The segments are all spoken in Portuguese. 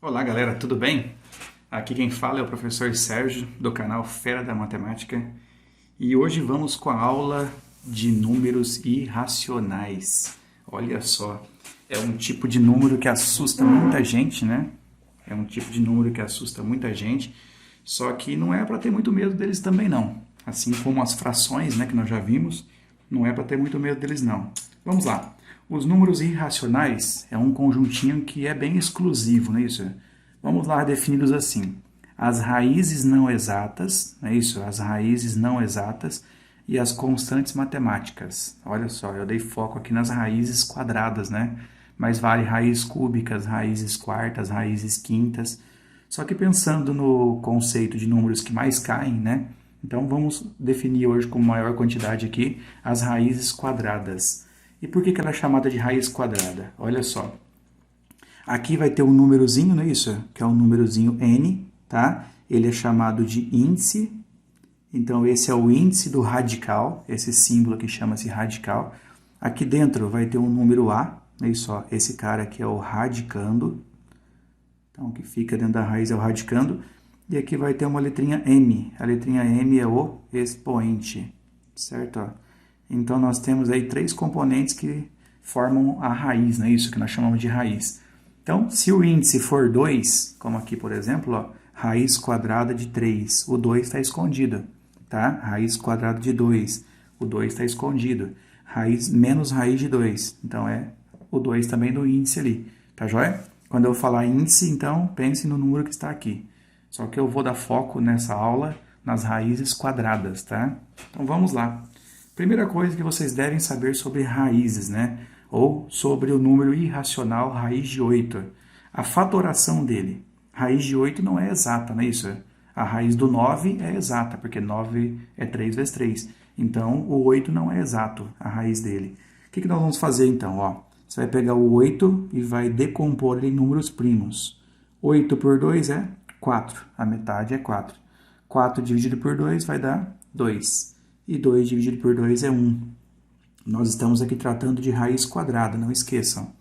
Olá galera, tudo bem? Aqui quem fala é o professor Sérgio, do canal Fera da Matemática, e hoje vamos com a aula de números irracionais. Olha só, é um tipo de número que assusta muita gente, né? É um tipo de número que assusta muita gente, só que não é para ter muito medo deles também não. Assim como as frações, né, que nós já vimos, não é para ter muito medo deles não. Vamos lá. Os números irracionais é um conjuntinho que é bem exclusivo, não é isso? Vamos lá defini-los assim. As raízes não exatas, não é isso? As raízes não exatas e as constantes matemáticas. Olha só, eu dei foco aqui nas raízes quadradas, né? Mas vale raízes cúbicas, raízes quartas, raízes quintas. Só que pensando no conceito de números que mais caem, né? Então vamos definir hoje com maior quantidade aqui as raízes quadradas. E por que ela é chamada de raiz quadrada? Olha só. Aqui vai ter um númerozinho, não é isso? Que é um númerozinho n, tá? Ele é chamado de índice. Então esse é o índice do radical, esse símbolo aqui chama-se radical. Aqui dentro vai ter um número a, não é isso? Ó, esse cara aqui é o radicando. Então o que fica dentro da raiz é o radicando. E aqui vai ter uma letrinha m. A letrinha m é o expoente, certo? Ó. Então nós temos aí três componentes que formam a raiz, não é isso? Que nós chamamos de raiz. Então, se o índice for 2, como aqui, por exemplo, ó, raiz quadrada de 3, o 2 está escondido, tá? Raiz quadrada de 2, o 2 está escondido. Raiz menos raiz de 2, então é o 2 também do índice ali, tá joia? Quando eu falar índice, então, pense no número que está aqui. Só que eu vou dar foco nessa aula nas raízes quadradas, tá? Então, vamos lá. Primeira coisa que vocês devem saber sobre raízes, né? Ou sobre o número irracional raiz de 8. A fatoração dele. Raiz de 8 não é exata, não é isso? A raiz do 9 é exata, porque 9 é 3 vezes 3. Então, o 8 não é exato, a raiz dele. O que nós vamos fazer então? Ó, você vai pegar o 8 e vai decompor ele em números primos. 8 por 2 é 4, a metade é 4. 4 dividido por 2 vai dar 2. E 2 dividido por 2 é 1. Nós estamos aqui tratando de raiz quadrada, não esqueçam.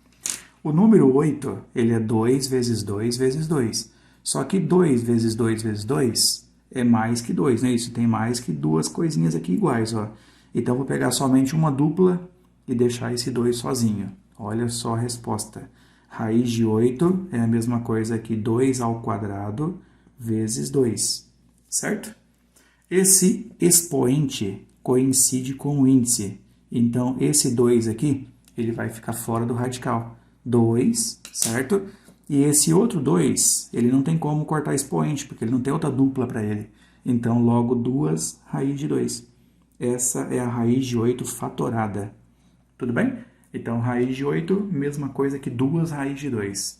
O número 8, ele é 2 vezes 2 vezes 2. Só que 2 vezes 2 vezes 2 é mais que 2, não é isso? Tem mais que duas coisinhas aqui iguais, ó. Então, vou pegar somente uma dupla e deixar esse 2 sozinho. Olha só a resposta. Raiz de 8 é a mesma coisa que 2 ao quadrado vezes 2, certo? Esse expoente coincide com o índice. Então, esse 2 aqui, ele vai ficar fora do radical. 2, certo? E esse outro 2, ele não tem como cortar expoente, porque ele não tem outra dupla para ele. Então, logo, 2 raiz de 2. Essa é a raiz de 8 fatorada. Tudo bem? Então, raiz de 8, mesma coisa que 2 raiz de 2.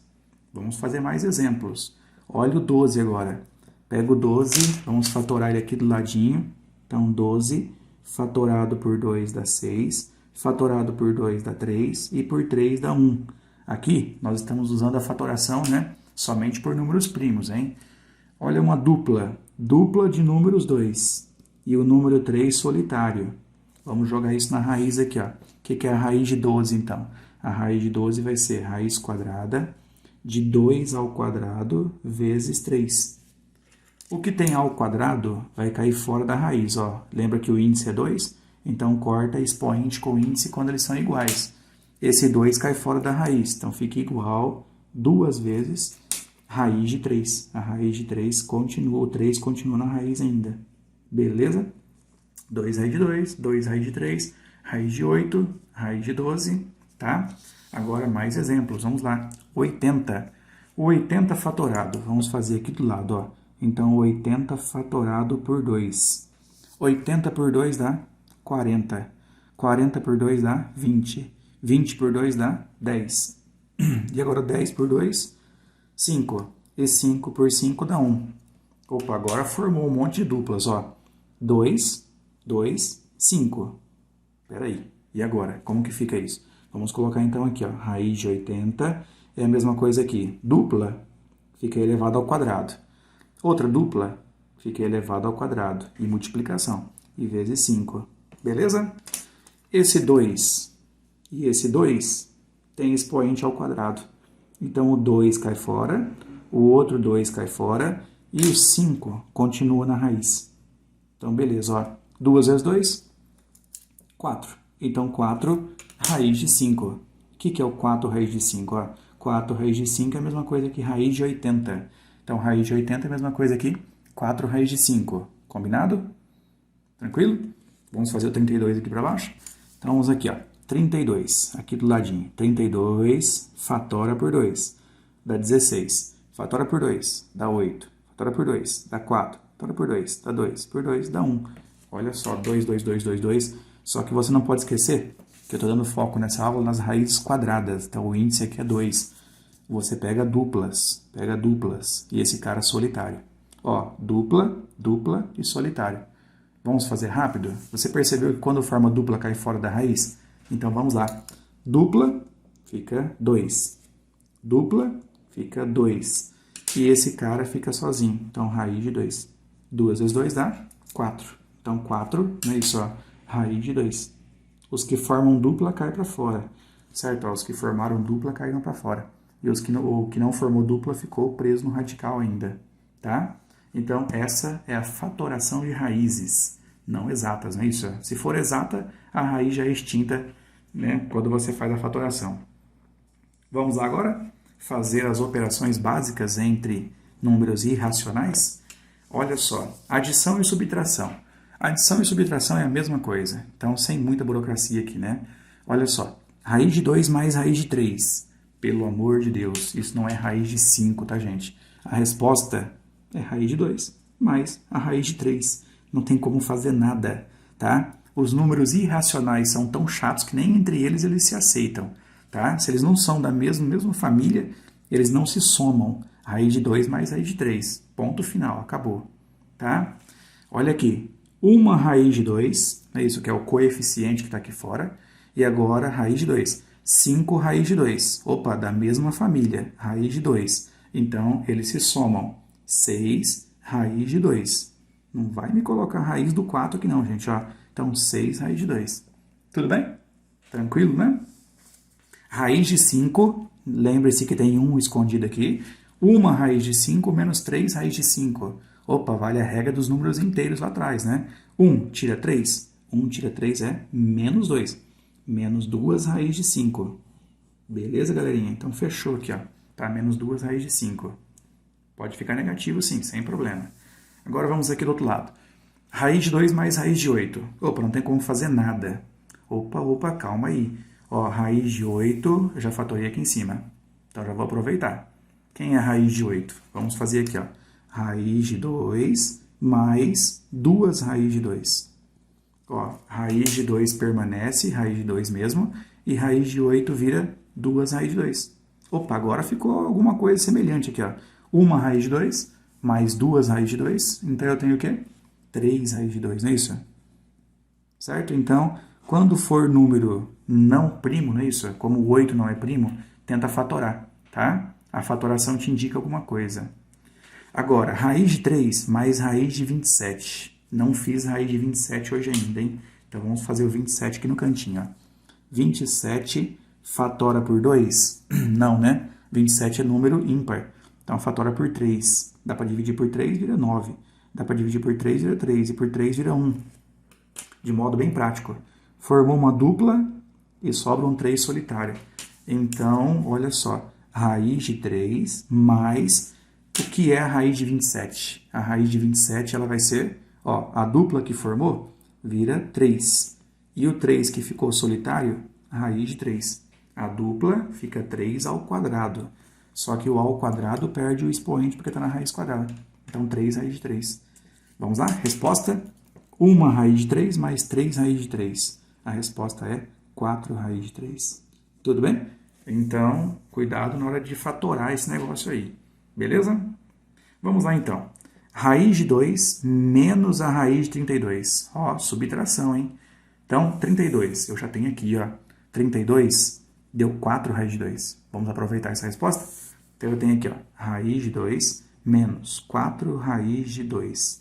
Vamos fazer mais exemplos. Olha o 12 agora. Pega o 12, vamos fatorar ele aqui do ladinho. Então, 12 fatorado por 2 dá 6, fatorado por 2 dá 3 e por 3 dá 1. Aqui, nós estamos usando a fatoração, né, somente por números primos, hein? Olha uma dupla, dupla de números 2 e o número 3 solitário. Vamos jogar isso na raiz aqui, ó. O que é a raiz de 12, então? A raiz de 12 vai ser raiz quadrada de 2 ao quadrado vezes 3. O que tem ao quadrado vai cair fora da raiz, ó. Lembra que o índice é 2? Então, corta expoente com índice quando eles são iguais. Esse 2 cai fora da raiz, então fica igual 2 vezes raiz de 3. A raiz de 3 continua, o 3 continua na raiz ainda. Beleza? 2 raiz de 2, 2 raiz de 3, raiz de 8, raiz de 12, tá? Agora, mais exemplos, vamos lá. 80. O 80 fatorado, vamos fazer aqui do lado, ó. Então, 80 fatorado por 2. 80 por 2 dá 40. 40 por 2 dá 20. 20 por 2 dá 10. E agora 10 por 2, 5. E 5 por 5 dá 1. Opa, agora formou um monte de duplas, ó. 2, 2, 5. Espera aí. E agora? Como que fica isso? Vamos colocar então aqui, ó. Raiz de 80 é a mesma coisa aqui. Dupla fica elevado ao quadrado. Outra dupla fica elevado ao quadrado e multiplicação, e vezes 5. Beleza? Esse 2 e esse 2 tem expoente ao quadrado. Então, o 2 cai fora, o outro 2 cai fora e o 5 continua na raiz. Então, beleza, ó. 2 vezes 2, 4. Então, 4 raiz de 5. O que é o 4 raiz de 5? Ó, 4 raiz de 5 é a mesma coisa que raiz de 80. Então, raiz de 80 é a mesma coisa que 4 raiz de 5. Combinado? Tranquilo? Vamos fazer o 32 aqui para baixo? Então, vamos aqui, ó. 32, aqui do ladinho. 32 fatora por 2, dá 16. Fatora por 2, dá 8. Fatora por 2, dá 4. Fatora por 2, dá 2. Por 2, dá 1. Olha só, 2, 2, 2, 2, 2. Só que você não pode esquecer que eu estou dando foco nessa aula nas raízes quadradas. Então, o índice aqui é 2. Você pega duplas, e esse cara solitário. Ó, dupla, dupla e solitário. Vamos fazer rápido? Você percebeu que quando forma dupla cai fora da raiz? Então, vamos lá. Dupla fica 2. Dupla fica 2. E esse cara fica sozinho. Então, raiz de 2. 2 vezes 2 dá 4. Então, 4, não é isso, ó. Raiz de 2. Os que formam dupla caem para fora. Certo? Ó, os que formaram dupla caíram para fora. E o que não formou dupla ficou preso no radical ainda. Tá? Então, essa é a fatoração de raízes. Não exatas, não é isso? Se for exata, a raiz já é extinta, né, quando você faz a fatoração. Vamos lá agora fazer as operações básicas entre números irracionais? Olha só, adição e subtração. Adição e subtração é a mesma coisa, então sem muita burocracia aqui, né? Olha só, raiz de 2 mais raiz de 3. Pelo amor de Deus, isso não é raiz de 5, tá, gente? A resposta é raiz de 2 mais a raiz de 3. Não tem como fazer nada, tá? Os números irracionais são tão chatos que nem entre eles se aceitam, tá? Se eles não são da mesma família, eles não se somam. Raiz de 2 mais raiz de 3. Ponto final, acabou, tá? Olha aqui, uma raiz de 2, é isso que é o coeficiente que está aqui fora, e agora raiz de 2. 5 raiz de 2. Opa, da mesma família, raiz de 2. Então, eles se somam. 6 raiz de 2. Não vai me colocar a raiz do 4 aqui não, gente. Ó. Então, 6 raiz de 2. Tudo bem? Tranquilo, né? Raiz de 5, lembre-se que tem 1 escondido aqui. 1 raiz de 5 menos 3 raiz de 5. Opa, vale a regra dos números inteiros lá atrás, né? 1 tira 3. 1 tira 3 é menos 2. Menos 2 raiz de 5. Beleza, galerinha? Então, fechou aqui, ó. Tá? Menos 2 raiz de 5. Pode ficar negativo, sim, sem problema. Agora, vamos aqui do outro lado. Raiz de 2 mais raiz de 8. Opa, não tem como fazer nada. Opa, calma aí. Ó, raiz de 8, eu já fatorei aqui em cima. Então, já vou aproveitar. Quem é a raiz de 8? Vamos fazer aqui, ó. Raiz de 2 mais 2 raiz de 2. Ó, raiz de 2 permanece, raiz de 2 mesmo, e raiz de 8 vira 2 raiz de 2. Opa, agora ficou alguma coisa semelhante aqui, ó. 1 raiz de 2 mais 2 raiz de 2, então eu tenho o quê? 3 raiz de 2, não é isso? Certo? Então, quando for número não primo, não é isso? Como o 8 não é primo, tenta fatorar, tá? A fatoração te indica alguma coisa. Agora, raiz de 3 mais raiz de 27. Não fiz raiz de 27 hoje ainda, hein? Então, vamos fazer o 27 aqui no cantinho, ó. 27 fatora por 2? Não, né? 27 é número ímpar. Então, fatora por 3. Dá para dividir por 3, vira 9. Dá para dividir por 3, vira 3. E por 3, vira 1. De modo bem prático. Formou uma dupla e sobra um 3 solitário. Então, olha só. Raiz de 3 mais... O que é a raiz de 27? A raiz de 27 ela vai ser... Ó, a dupla que formou vira 3. E o 3 que ficou solitário, raiz de 3. A dupla fica 3 ao quadrado. Só que o ao quadrado perde o expoente porque está na raiz quadrada. Então, 3 raiz de 3. Vamos lá? Resposta? 1 raiz de 3 mais 3 raiz de 3. A resposta é 4 raiz de 3. Tudo bem? Então, cuidado na hora de fatorar esse negócio aí. Beleza? Vamos lá, então. Raiz de 2 menos a raiz de 32. Ó, subtração, hein? Então, 32. Eu já tenho aqui, ó. 32 deu 4 raiz de 2. Vamos aproveitar essa resposta? Então, eu tenho aqui, ó. Raiz de 2 menos 4 raiz de 2.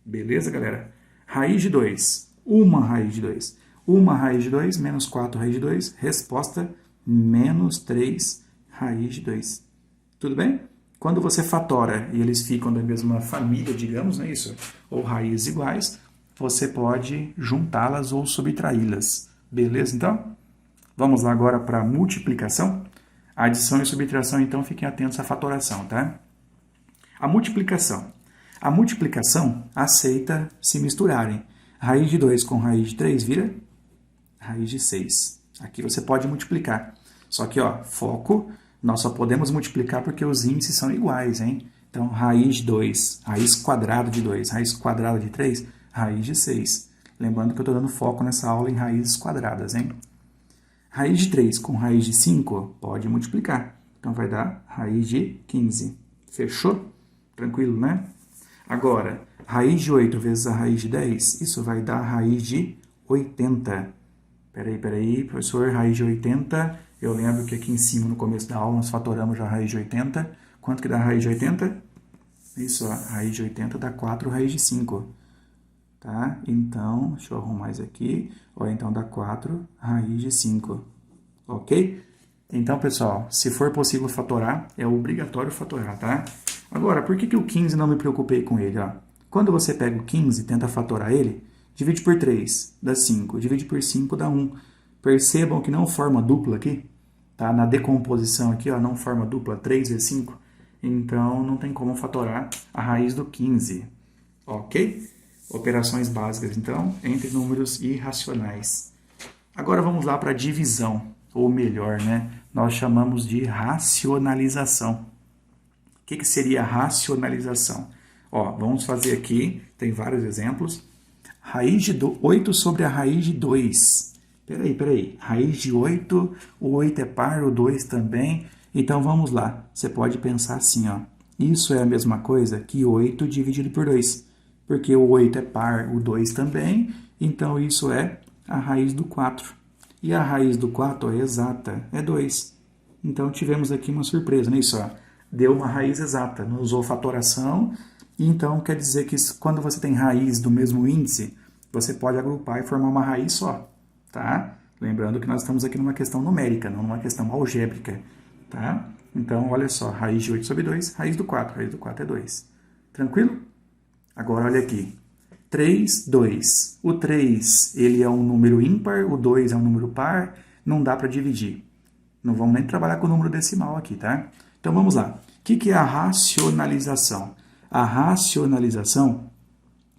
Beleza, galera? Raiz de 2. 1 raiz de 2. 1 raiz de 2 menos 4 raiz de 2. Resposta, menos 3 raiz de 2. Tudo bem? Quando você fatora e eles ficam da mesma família, digamos, não é isso? Ou raízes iguais, você pode juntá-las ou subtraí-las. Beleza, então? Vamos lá agora para a multiplicação. Adição e subtração, então, fiquem atentos à fatoração, tá? A multiplicação. A multiplicação aceita se misturarem. Raiz de 2 com raiz de 3 vira raiz de 6. Aqui você pode multiplicar. Só que, ó, foco, nós só podemos multiplicar porque os índices são iguais, hein? Então, raiz de 2, raiz quadrada de 2, raiz quadrada de 3, raiz de 6. Lembrando que eu estou dando foco nessa aula em raízes quadradas, hein? Raiz de 3 com raiz de 5 pode multiplicar. Então, vai dar raiz de 15. Fechou? Tranquilo, né? Agora, raiz de 8 vezes a raiz de 10, isso vai dar raiz de 80. Peraí, professor, raiz de 80. Eu lembro que aqui em cima, no começo da aula, nós fatoramos já a raiz de 80. Quanto que dá a raiz de 80? Isso, a raiz de 80 dá 4 raiz de 5. Tá? Então, deixa eu arrumar isso aqui. Ó, então dá 4 raiz de 5. Ok? Então, pessoal, se for possível fatorar, é obrigatório fatorar, tá? Agora, por que o 15 não me preocupei com ele? Ó? Quando você pega o 15 e tenta fatorar ele, divide por 3, dá 5. Divide por 5, dá 1. Percebam que não forma dupla aqui. Tá? Na decomposição aqui, ó, não forma dupla, 3 vezes 5. Então, não tem como fatorar a raiz do 15. Ok? Operações básicas, então, entre números irracionais. Agora vamos lá para a divisão, ou melhor, né? Nós chamamos de racionalização. O que seria a racionalização? Ó, vamos fazer aqui, tem vários exemplos. Raiz de 8 sobre a raiz de 2. Peraí. Raiz de 8, o 8 é par, o 2 também. Então vamos lá. Você pode pensar assim, ó. Isso é a mesma coisa que 8 dividido por 2. Porque o 8 é par, o 2 também. Então isso é a raiz do 4. E a raiz do 4 é exata, é 2. Então tivemos aqui uma surpresa, não é isso? Ó. Deu uma raiz exata, não usou fatoração. Então quer dizer que quando você tem raiz do mesmo índice, você pode agrupar e formar uma raiz só. Tá? Lembrando que nós estamos aqui numa questão numérica, não numa questão algébrica. Tá? Então, olha só, raiz de 8 sobre 2, raiz do 4. Raiz do 4 é 2. Tranquilo? Agora, olha aqui. 3, 2. O 3, ele é um número ímpar, o 2 é um número par, não dá para dividir. Não vamos nem trabalhar com o número decimal aqui, tá? Então, vamos lá. O que é a racionalização? A racionalização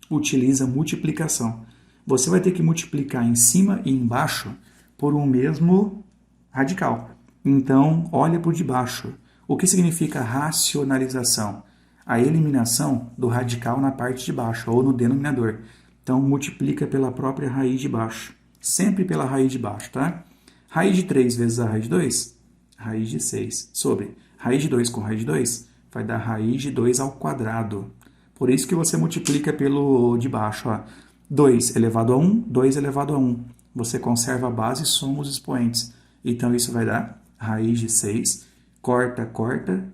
utiliza multiplicação. Você vai ter que multiplicar em cima e embaixo por um mesmo radical. Então, olha por debaixo. O que significa racionalização? A eliminação do radical na parte de baixo, ou no denominador. Então, multiplica pela própria raiz de baixo. Sempre pela raiz de baixo, tá? Raiz de 3 vezes a raiz de 2, raiz de 6. Sobre raiz de 2 com raiz de 2, vai dar raiz de 2 ao quadrado. Por isso que você multiplica pelo de baixo, ó. 2 elevado a 1, 2 elevado a 1. Você conserva a base e soma os expoentes. Então, isso vai dar raiz de 6, corta,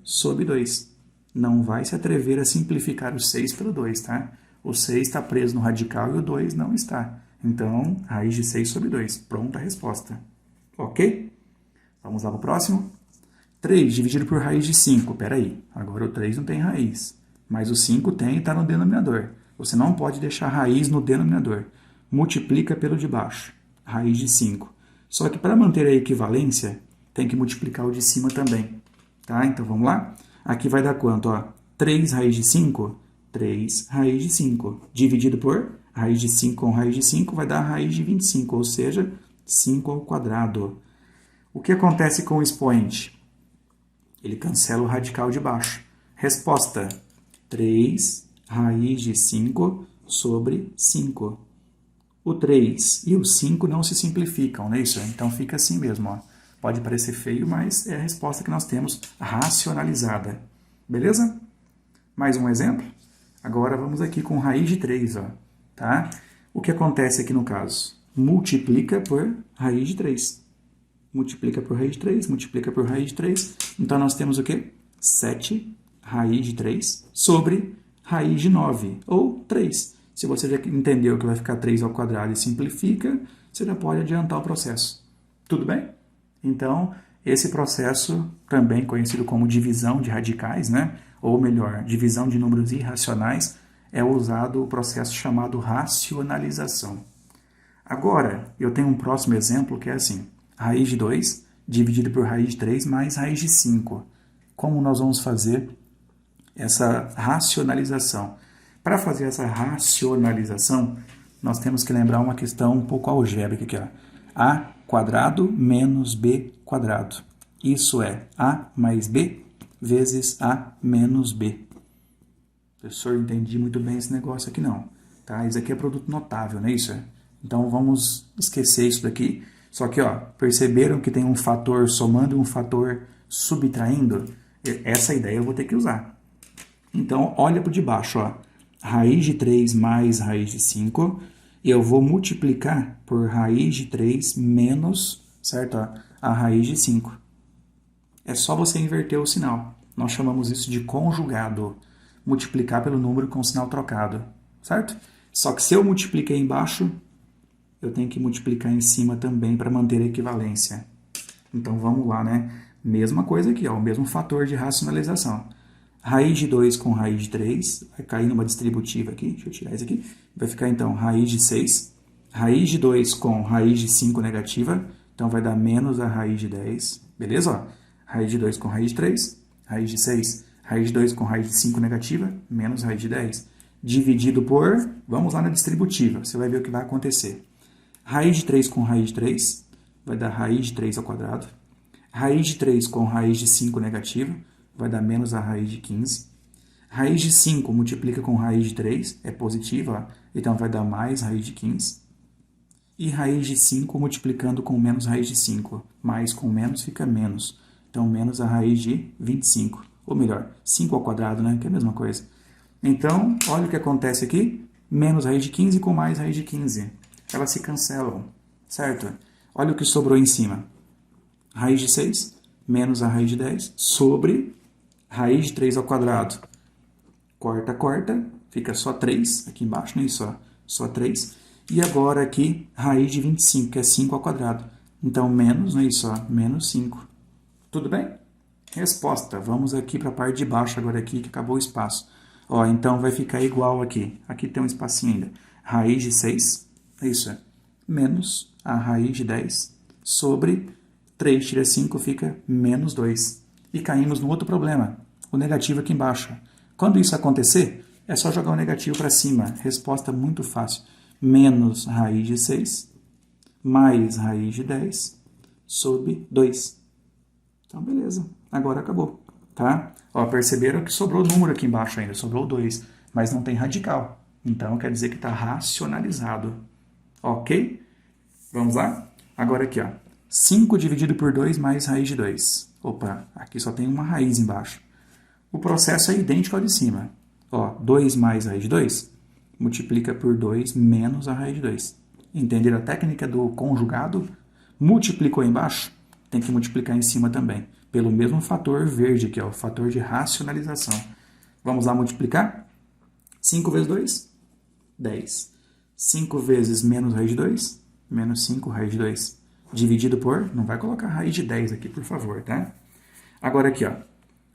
sobre 2. Não vai se atrever a simplificar o 6 pelo 2, tá? O 6 está preso no radical e o 2 não está. Então, raiz de 6 sobre 2. Pronta a resposta. Ok? Vamos lá para o próximo. 3 dividido por raiz de 5. Peraí, agora o 3 não tem raiz. Mas o 5 tem e está no denominador. Você não pode deixar raiz no denominador. Multiplica pelo de baixo. Raiz de 5. Só que para manter a equivalência, tem que multiplicar o de cima também. Tá? Então, vamos lá? Aqui vai dar quanto? Ó? 3 raiz de 5? 3 raiz de 5. Dividido por raiz de 5 com raiz de 5 vai dar raiz de 25, ou seja, 5 ao quadrado. O que acontece com o expoente? Ele cancela o radical de baixo. Resposta: 3 raiz de 5 sobre 5. O 3 e o 5 não se simplificam, não é isso? Então fica assim mesmo, ó. Pode parecer feio, mas é a resposta que nós temos racionalizada. Beleza? Mais um exemplo? Agora vamos aqui com raiz de 3, ó. Tá? O que acontece aqui no caso? Multiplica por raiz de 3. Multiplica por raiz de 3, multiplica por raiz de 3. Então nós temos o quê? 7 raiz de 3 sobre raiz de 9, ou 3. Se você já entendeu que vai ficar 3 ao quadrado e simplifica, você já pode adiantar o processo. Tudo bem? Então, Esse processo, também conhecido como divisão de radicais, né? Ou melhor, divisão de números irracionais, é usado o processo chamado racionalização. Agora, eu tenho um próximo exemplo que é assim, raiz de 2 dividido por raiz de 3 mais raiz de 5. Como nós vamos fazer essa racionalização? Para fazer essa racionalização, nós temos que lembrar uma questão um pouco algébrica aqui, ó. A quadrado menos B quadrado. Isso é A mais B vezes A menos B. Professor, entendi muito bem esse negócio aqui não. Tá? Isso aqui é produto notável, não é isso? Então vamos esquecer isso daqui. Só que, ó, perceberam que tem um fator somando e um fator subtraindo? Essa ideia eu vou ter que usar. Então, olha para o de baixo, ó. Raiz de 3 mais raiz de 5. E eu vou multiplicar por raiz de 3 menos, certo? Ó, a raiz de 5. É só você inverter o sinal. Nós chamamos isso de conjugado. Multiplicar pelo número com o sinal trocado, certo? Só que se eu multipliquei embaixo, eu tenho que multiplicar em cima também para manter a equivalência. Então vamos lá, né? Mesma coisa aqui, ó, o mesmo fator de racionalização. Raiz de 2 com raiz de 3, vai cair numa distributiva aqui, deixa eu tirar isso aqui. Vai ficar então raiz de 6, raiz de 2 com raiz de 5 negativa, então vai dar menos a raiz de 10, beleza? Ó, raiz de 2 com raiz de 3, raiz de 6, raiz de 2 com raiz de 5 negativa, menos raiz de 10. Dividido por, vamos lá na distributiva, você vai ver o que vai acontecer. Raiz de 3 com raiz de 3, vai dar raiz de 3 ao quadrado. Raiz de 3 com raiz de 5 negativa, vai dar menos a raiz de 15. Raiz de 5 multiplica com raiz de 3, é positiva, ó, então vai dar mais raiz de 15. E raiz de 5 multiplicando com menos raiz de 5. Mais com menos fica menos. Então, menos a raiz de 25. Ou melhor, 5 ao quadrado, né? Que é a mesma coisa. Então, olha o que acontece aqui. Menos raiz de 15 com mais raiz de 15. Elas se cancelam, certo? Olha o que sobrou em cima. Raiz de 6 menos a raiz de 10 sobre raiz de 3 ao quadrado. Corta, corta, fica só 3 aqui embaixo, não é isso? Só 3. E agora aqui, raiz de 25, que é 5 ao quadrado. Então, menos, não é isso? Menos 5. Tudo bem? Resposta. Vamos aqui para a parte de baixo agora aqui, que acabou o espaço. Ó, então, vai ficar igual aqui. Aqui tem um espacinho ainda. Raiz de 6, é isso? Menos a raiz de 10 sobre 3 tira 5 fica menos 2. E caímos no outro problema, o negativo aqui embaixo. Quando isso acontecer, é só jogar o negativo para cima. Resposta muito fácil. Menos raiz de 6 mais raiz de 10 sobre 2. Então, beleza. Agora acabou, tá? Ó, perceberam que sobrou número aqui embaixo ainda, sobrou 2, mas não tem radical. Então, quer dizer que está racionalizado. Ok? Vamos lá? Agora aqui, ó. 5 dividido por 2 mais raiz de 2. Opa, aqui só tem uma raiz embaixo. O processo é idêntico ao de cima. Ó, 2 mais raiz de 2 multiplica por 2 menos a raiz de 2. Entenderam a técnica do conjugado? Multiplicou embaixo, tem que multiplicar em cima também. Pelo mesmo fator verde aqui, ó, o fator de racionalização. Vamos lá multiplicar? 5 vezes 2? 10. 5 vezes menos raiz de 2? Menos 5 raiz de 2. Dividido por, não vai colocar raiz de 10 aqui, por favor, tá? Agora aqui, ó,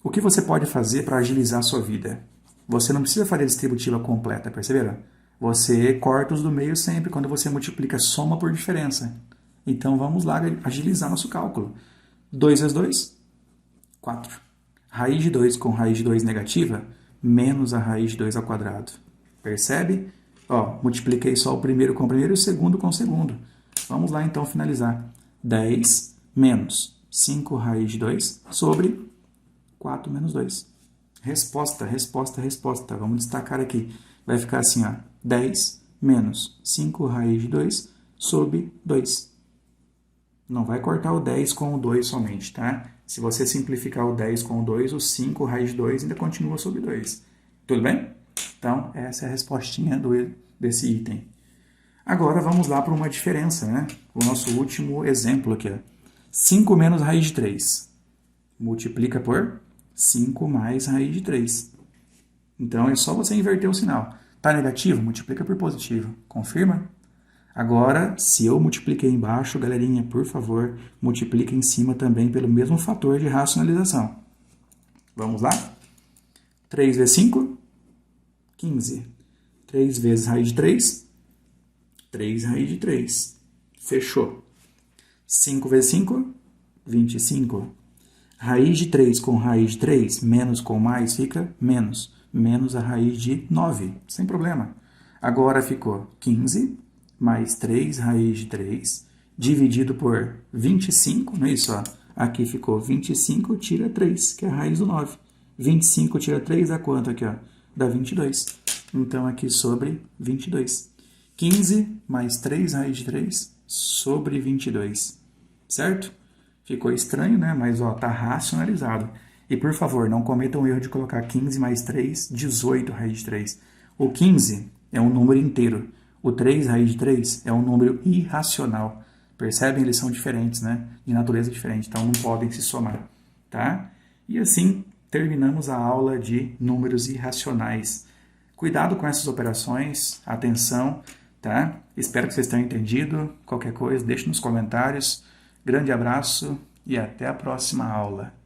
o que você pode fazer para agilizar a sua vida? Você não precisa fazer a distributiva completa, perceberam? Você corta os do meio sempre quando você multiplica soma por diferença. Então vamos lá agilizar nosso cálculo. 2 vezes 2? 4. Raiz de 2 com raiz de 2 negativa, menos a raiz de 2 ao quadrado. Percebe? Ó, multipliquei só o primeiro com o primeiro e o segundo com o segundo. Vamos lá, então, finalizar. 10 menos 5 raiz de 2 sobre 4 menos 2. Resposta, resposta, resposta. Vamos destacar aqui. Vai ficar assim, ó. 10 menos 5 raiz de 2 sobre 2. Não vai cortar o 10 com o 2 somente, tá? Se você simplificar o 10 com o 2, o 5 raiz de 2 ainda continua sobre 2. Tudo bem? Então, essa é a respostinha desse item. Agora, vamos lá para uma diferença, né? O nosso último exemplo aqui, ó. 5 menos raiz de 3. Multiplica por 5 mais raiz de 3. Então, é só você inverter o sinal. Está negativo? Multiplica por positivo. Confirma? Agora, se eu multipliquei embaixo, galerinha, por favor, multiplique em cima também pelo mesmo fator de racionalização. Vamos lá? 3 vezes 5, 15. 3 vezes raiz de 3, 3 raiz de 3. Fechou. 5 vezes 5, 25. Raiz de 3 com raiz de 3, menos com mais, fica menos. Menos a raiz de 9, sem problema. Agora ficou 15 mais 3 raiz de 3, dividido por 25, não é isso? Ó? Aqui ficou 25, tira 3, que é a raiz do 9. 25 tira 3 dá quanto aqui? Ó? Dá 22. Então, aqui sobre 22. 15 mais 3 raiz de 3 sobre 22. Certo? Ficou estranho, né? Mas ó, tá racionalizado. E, por favor, não cometam o erro de colocar 15 mais 3, 18 raiz de 3. O 15 é um número inteiro. O 3 raiz de 3 é um número irracional. Percebem? Eles são diferentes, né? De natureza diferente, então não podem se somar. Tá? E assim, terminamos a aula de números irracionais. Cuidado com essas operações, atenção, tá? Espero que vocês tenham entendido. Qualquer coisa, deixe nos comentários. Grande abraço e até a próxima aula.